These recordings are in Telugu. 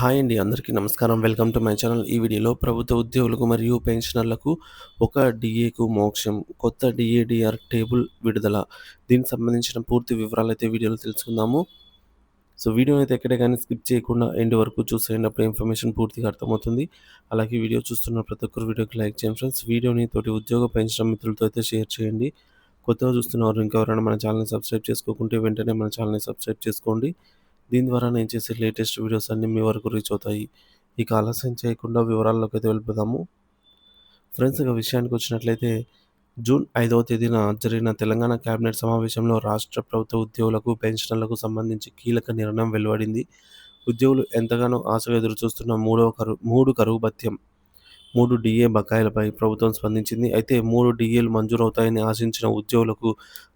హాయ్ అండి. అందరికీ నమస్కారం. Welcome to my channel. ఈ వీడియోలో ప్రభుత్వ ఉద్యోగులకు మరియు పెన్షనర్లకు ఒక డీఏకు మోక్షం, కొత్త డీఏడీఆర్ టేబుల్ విడుదల. దీనికి సంబంధించిన పూర్తి వివరాలైతే వీడియోలో తెలుసుకుందాము. సో, వీడియోనైతే ఎక్కడ గాని స్కిప్ చేయకుండా ఎండ్ వరకు చూసేయండి. అప్పుడు ఇన్ఫర్మేషన్ పూర్తిగా అర్థమవుతుంది. అలాగే వీడియో చూస్తున్న ప్రతి ఒక్కరు వీడియోకి లైక్ చేయండి ఫ్రెండ్స్. వీడియోని తోటి ఉద్యోగ పెన్షన్ మిత్రులతో అయితే షేర్ చేయండి. కొత్తగా చూస్తున్నవారు ఇంకెవరైనా మన ఛానల్‌ని సబ్స్క్రైబ్ చేసుకోకుంటే వెంటనే మన ఛానల్‌ని సబ్స్క్రైబ్ చేసుకోండి. దీని ద్వారా నేను చేసే లేటెస్ట్ వీడియోస్ అన్నీ మీ వరకు రీచ్ అవుతాయి. ఇక ఆలస్యం చేయకుండా వివరాల్లోకైతే వెళ్ళిపోదాము. ఫ్రెండ్స్, ఇక విషయానికొచ్చినట్లయితే జూన్ 5వ తేదీన జరిగిన తెలంగాణ కేబినెట్ సమావేశంలో రాష్ట్ర ప్రభుత్వ ఉద్యోగులకు, పెన్షనర్లకు సంబంధించి కీలక నిర్ణయం వెలువడింది. ఉద్యోగులు ఎంతగానో ఆశగా ఎదురుచూస్తున్న 3 కరువు భత్యం, 3 డీఏ బకాయిలపై ప్రభుత్వం స్పందించింది. అయితే 3 డీఏలు మంజూరవుతాయని ఆశించిన ఉద్యోగులకు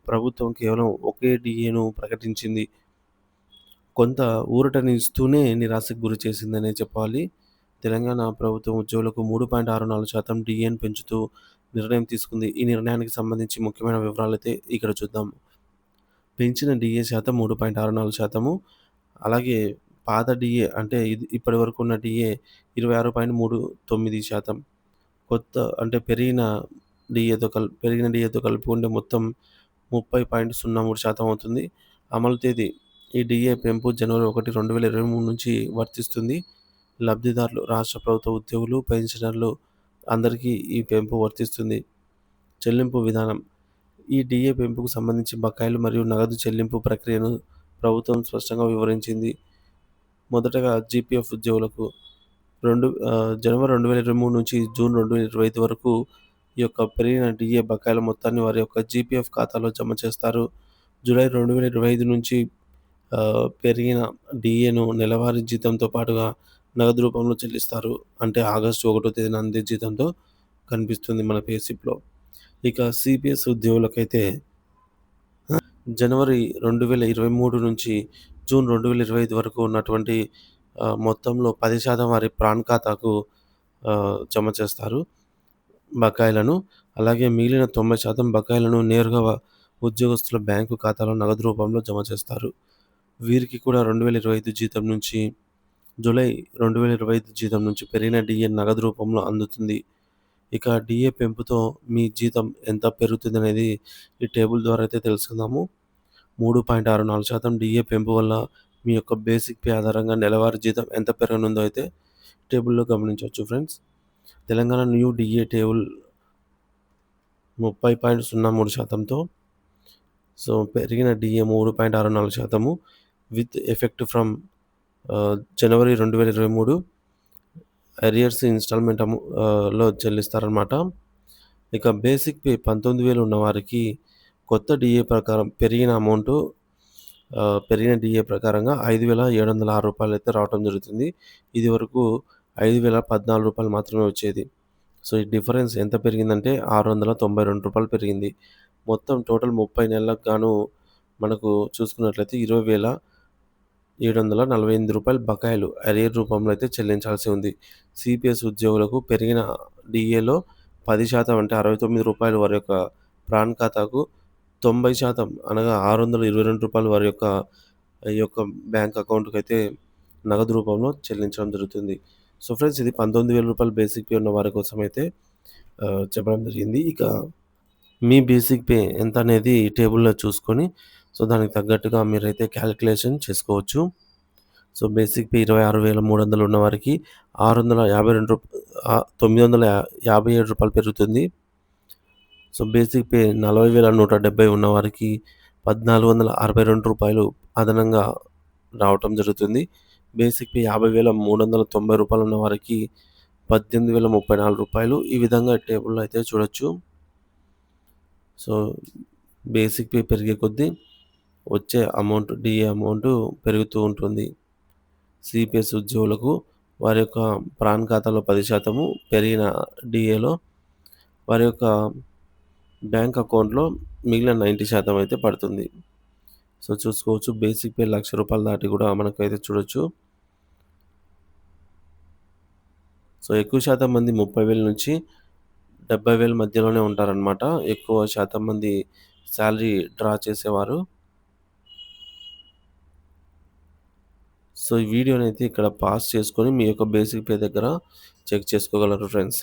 ప్రభుత్వం కేవలం ఒకే డీఏను ప్రకటించింది. కొంత ఊరటనిస్తూనే నిరాశకు గురి చేసిందనే చెప్పాలి. తెలంగాణ ప్రభుత్వం ఉద్యోగులకు 3.64% డీఏను పెంచుతూ నిర్ణయం తీసుకుంది. ఈ నిర్ణయానికి సంబంధించి ముఖ్యమైన వివరాలైతే ఇక్కడ చూద్దాం. పెంచిన డీఏ శాతం 3.64%. అలాగే పాత డీఏ అంటే ఇప్పటివరకు ఉన్న డీఏ 26.39%. కొత్త అంటే పెరిగిన డీఏతో కలుపుకుంటే మొత్తం 30.03% అవుతుంది. అమలు తేదీ ఈ డీఏ పెంపు జనవరి 1, 2023 నుంచి వర్తిస్తుంది. లబ్ధిదారులు రాష్ట్ర ప్రభుత్వ ఉద్యోగులు, పెన్షనర్లు అందరికీ ఈ పెంపు వర్తిస్తుంది. చెల్లింపు విధానం ఈ డీఏ పెంపుకు సంబంధించి బకాయిలు మరియు నగదు చెల్లింపు ప్రక్రియను ప్రభుత్వం స్పష్టంగా వివరించింది. మొదటగా జీపీఎఫ్ ఉద్యోగులకు జనవరి 2023 నుంచి జూన్ 2025 వరకు ఈ యొక్క పెరిగిన డీఏ బకాయిల మొత్తాన్ని వారి యొక్క జీపీఎఫ్ ఖాతాలో జమ చేస్తారు. జూలై 2025 నుంచి పెరిగిన డీఏను నెలవారీ జీతంతో పాటుగా నగదు రూపంలో చెల్లిస్తారు. అంటే ఆగస్టు 1వ తేదీన అందే జీతంతో కనిపిస్తుంది మన పే స్లిప్‌లో. ఇక సిపిఎస్ ఉద్యోగులకైతే జనవరి 2023 నుంచి జూన్ 2025 వరకు ఉన్నటువంటి మొత్తంలో 10% వారి ప్రాన్ ఖాతాకు జమ చేస్తారు బకాయిలను. అలాగే మిగిలిన 90% బకాయిలను నేరుగా ఉద్యోగస్తుల బ్యాంకు ఖాతాలో నగదు రూపంలో జమ చేస్తారు. వీరికి కూడా 2025 జీతం నుంచి జూలై 2025 జీతం నుంచి పెరిగిన డీఏ నగదు రూపంలో అందుతుంది. ఇక డీఏ పెంపుతో మీ జీతం ఎంత పెరుగుతుందనేది ఈ టేబుల్ ద్వారా అయితే తెలుసుకుందాము. 3.64% డీఏ పెంపు వల్ల మీ యొక్క బేసిక్ పే ఆధారంగా నెలవారీ జీతం ఎంత పెరగనుందో అయితే టేబుల్‌లో గమనించవచ్చు friends. Telangana new DA table 30.03%తో పెరిగిన DA 3.64% with effect from January 2023 arrears instalment లో చెల్లిస్తారనమాట. ఇక బేసిక్ పే 19,000 ఉన్న వారికి కొత్త డీఏ ప్రకారం పెరిగిన డీఏ ప్రకారంగా రూ. 5,706 అయితే రావటం జరుగుతుంది. ఇదివరకు రూ. 5,014 మాత్రమే వచ్చేది. సో, ఈ డిఫరెన్స్ ఎంత పెరిగిందంటే రూ. 692 పెరిగింది. మొత్తం టోటల్ 30 నెలలకు గాను మనకు చూసుకున్నట్లయితే రూ. 20,748 బకాయిలు అరియర్ రూపంలో అయితే చెల్లించాల్సి ఉంది. సిపిఎస్ ఉద్యోగులకు పెరిగిన డీఏలో 10% అంటే రూ. 69 వారి యొక్క ప్రాన్ ఖాతాకు, 90% అనగా రూ. 622 వారి యొక్క ఈ యొక్క బ్యాంక్ అకౌంట్‌కైతే నగదు రూపంలో చెల్లించడం జరుగుతుంది. సో, ఫ్రెండ్స్, ఇది రూ. 19,000 బేసిక్ పే ఉన్న వారి కోసమైతే చెప్పడం జరిగింది. ఇక మీ బేసిక్ పే ఎంత అనేది ఈ టేబుల్‌లో చూసుకొని దానికి తగ్గట్టుగా మీరైతే క్యాలిక్యులేషన్ చేసుకోవచ్చు. సో, బేసిక్ పే 26,300 ఉన్న వారికి రూ. 957 పెరుగుతుంది. సో, బేసిక్ పే 40,170 ఉన్న వారికి రూ. 1,462 అదనంగా రావటం జరుగుతుంది. బేసిక్ పే 50,390 ఉన్న వారికి రూ. 18,034 ఈ విధంగా టేబుల్‌లో అయితే చూడొచ్చు. సో, బేసిక్ పే పెరిగే కొద్దీ వచ్చే డీఏ అమౌంట్ పెరుగుతూ ఉంటుంది. సిపిఎస్ ఉద్యోగులకు వారి యొక్క ప్రాన్ ఖాతాలో 10% పెరిగిన డీఏలో వారి యొక్క బ్యాంక్ అకౌంట్‌లో మిగిలిన 90% అయితే పడుతుంది. సో, చూసుకోవచ్చు బేసిక్ పే రూ. 1,00,000 దాటి కూడా మనకైతే చూడొచ్చు. సో, ఎక్కువ శాతం మంది 30,000 నుంచి 70,000 మధ్యలోనే ఉంటారనమాట. ఎక్కువ శాతం మంది శాలరీ డ్రా చేసేవారు. సో, ఈ వీడియోనైతే ఇక్కడ పాజ్ చేసుకొని మీ యొక్క బేసిక్ పే దగ్గర చెక్ చేసుకోగలరు ఫ్రెండ్స్.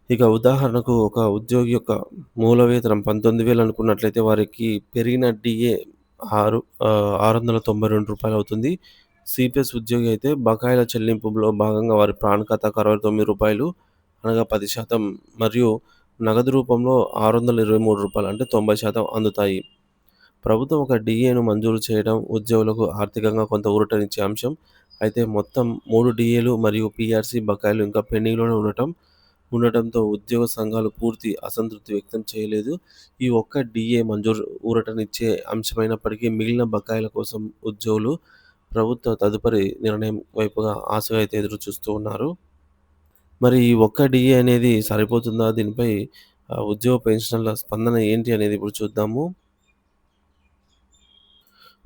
ఇక ఉదాహరణకు ఒక ఉద్యోగి యొక్క మూల వేతనం 19,000 అనుకున్నట్లయితే వారికి పెరిగిన డిఏ రూ. 692 అవుతుంది. సిపిఎస్ ఉద్యోగి అయితే బకాయిల చెల్లింపులో భాగంగా వారి ప్రాన్ ఖాతాకు రూ. 69 అనగా 10% మరియు నగదు రూపంలో రూ. 623 అంటే 90% అందుతాయి. ప్రభుత్వం ఒక డీఏను మంజూరు చేయడం ఉద్యోగులకు ఆర్థికంగా కొంత ఊరటనిచ్చే అంశం. అయితే మొత్తం 3 డీఏలు మరియు పీఆర్సీ బకాయిలు ఇంకా పెండింగ్‌లోనే ఉండటంతో ఉద్యోగ సంఘాలు పూర్తి అసంతృప్తి వ్యక్తం చేయలేదు. ఈ ఒక్క డీఏ మంజూరు ఊరటనిచ్చే అంశమైనప్పటికీ మిగిలిన బకాయిల కోసం ఉద్యోగులు ప్రభుత్వ తదుపరి నిర్ణయం వైపుగా ఆశగా అయితే ఎదురు చూస్తూ ఉన్నారు. మరి ఈ ఒక్క డీఏ అనేది సరిపోతుందా? దీనిపై ఉద్యోగ పెన్షనర్ల స్పందన ఏంటి అనేది ఇప్పుడు చూద్దాము.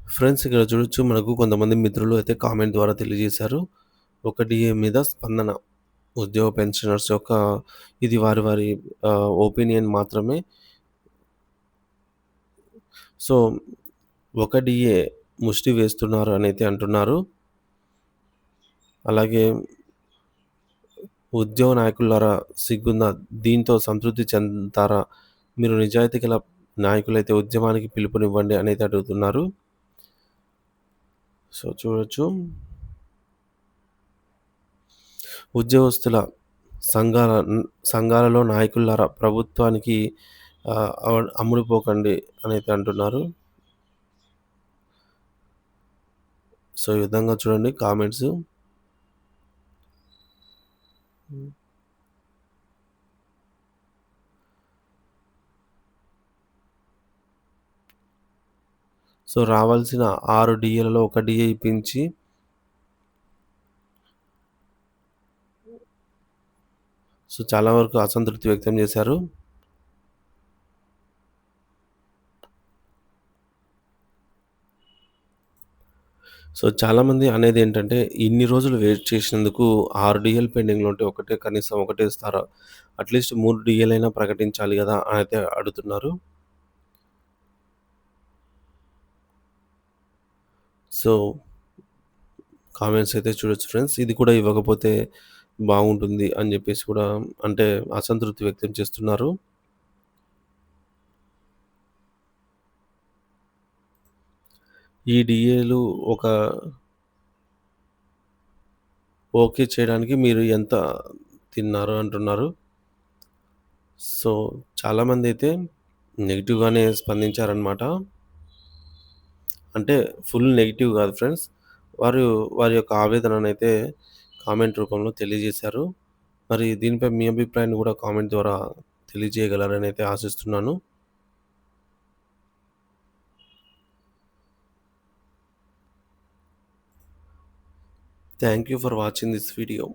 ఫ్రెండ్స్ ఇక్కడ చూడొచ్చు మనకు కొంతమంది మిత్రులు అయితే కామెంట్ ద్వారా తెలియజేశారు. ఒక డీఏ మీద స్పందన. ఉద్యోగ పెన్షనర్స్ యొక్క ఇది వారి వారి ఒపీనియన్ మాత్రమే. సో, ఒక డీఏ ముష్టి వేస్తున్నారు అనైతే అంటున్నారు. అలాగే ఉద్యోగ నాయకులారా సిగ్గుందా? దీంతో సంతృప్తి చెందుతారా? మీరు నిజాయితీ గల నాయకులైతే ఉద్యమానికి పిలుపునివ్వండి అనైతే అడుగుతున్నారు. సో, చూడొచ్చు. ఉద్యోగస్తుల సంఘాల సంఘాలలో నాయకులారా ప్రభుత్వానికి అమ్ముడుపోకండి అనైతే అంటున్నారు. సో, ఈ విధంగా చూడండి కామెంట్స్. సో, రావాల్సిన 6 డీఏలలో ఒక డీఏ ఇప్పించి సో, చాలా వరకు అసంతృప్తి వ్యక్తం చేశారు. సో, చాలామంది అనేదేంటంటే, ఇన్ని రోజులు వెయిట్ చేసినందుకు 6 డీఏలు పెండింగ్‌లో ఉంటే కనీసం ఒకటే ఇస్తారా? అట్‌లీస్ట్ 3 డీఏలైనా ప్రకటించాలి గదా! అని అయితే అడుగుతున్నారు. సో, కామెంట్స్ అయితే చూడొచ్చు ఫ్రెండ్స్. ఇది కూడా ఇవ్వకపోతే బాగుంటుంది అని జెప్పేసి కూడా అంటే అసంతృప్తి వ్యక్తం చేస్తున్నారు. ఈ డీఏలు ఓకే చేయడానికి మీరు ఎంత తిన్నారు అంటున్నారు. సో, చాలామందైతే నెగెటివ్‌గానే స్పందించారనమాట. అంటే ఫుల్ నెగెటివ్ గాదు ఫ్రెండ్స్. వారు వారి యొక్క ఆవేదననైతే కామెంట్ రూపంలో తెలియజేశారు. మరి దీనిపై మీ అభిప్రాయాన్ని గూడా కామెంట్ ద్వారా తెలియజేయగలరనైతే ఆశిస్తున్నాను. Thank you for watching this video.